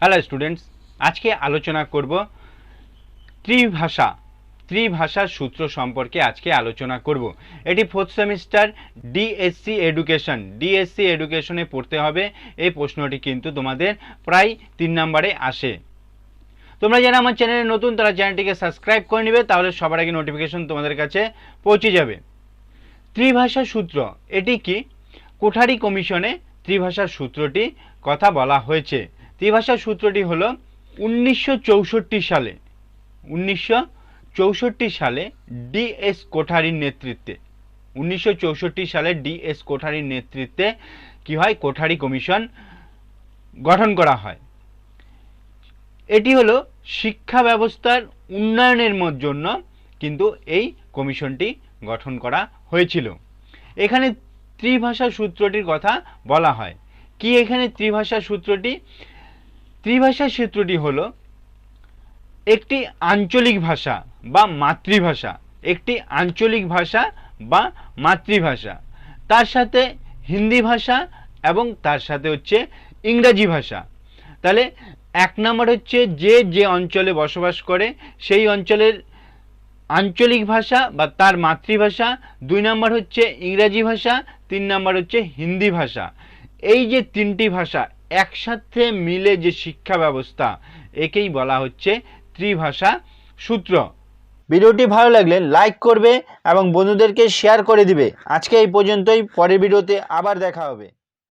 Hello students, আজকে আলোচনা করব ত্রিভাষার সূত্র সম্পর্কে আজকে আলোচনা করব। এটি ফোর্থ সেমিস্টার ডিএসসি এডুকেশনে পড়তে হবে। এই প্রশ্নটি কিন্তু তোমাদের প্রায় 3 নম্বরে আসে। তোমরা যারা আমার চ্যানেলে নতুন তারা চ্যানেলটিকে সাবস্ক্রাইব করে নেবে, তাহলে সবার আগে নোটিফিকেশন তোমাদের কাছে পৌঁছে যাবে। ত্রিভাষা সূত্র এটি কি? কোঠারি কমিশনে ত্রিভাষা সূত্রটি কথা বলা হয়েছে। ত্রিভাষা সূত্রটি হলো 1964 সালে ডিএস কোঠারির নেতৃত্বে কি হয়, কোঠারি কমিশন গঠন করা হয়। এটি হলো শিক্ষা ব্যবস্থার উন্নয়নের জন্য কিন্তু এই কমিশনটি গঠন করা হয়েছিল। এখানে ত্রিভাষা সূত্রটির কথা বলা হয়। কি এখানে ত্রিভাষা সূত্রটি হলো একটি আঞ্চলিক ভাষা বা মাতৃভাষা, তার সাথে হিন্দি ভাষা এবং তার সাথে হচ্ছে ইংরাজি ভাষা। তাহলে 1 নম্বর হচ্ছে যে অঞ্চলে বসবাস করে সেই অঞ্চলের আঞ্চলিক ভাষা বা তার মাতৃভাষা, 2 নম্বর হচ্ছে ইংরাজি ভাষা, 3 নম্বর হচ্ছে হিন্দি ভাষা। এই যে 3টি ভাষা একসাথে মিলে যে শিক্ষা ব্যবস্থা, একেই বলা হচ্ছে ত্রিভাষা সূত্র। ভিডিওটি ভালো লাগলে লাইক করবে এবং বন্ধুদেরকে শেয়ার করে দিবে। আজকে এই পর্যন্তই, পরের ভিডিওতে আবার দেখা হবে।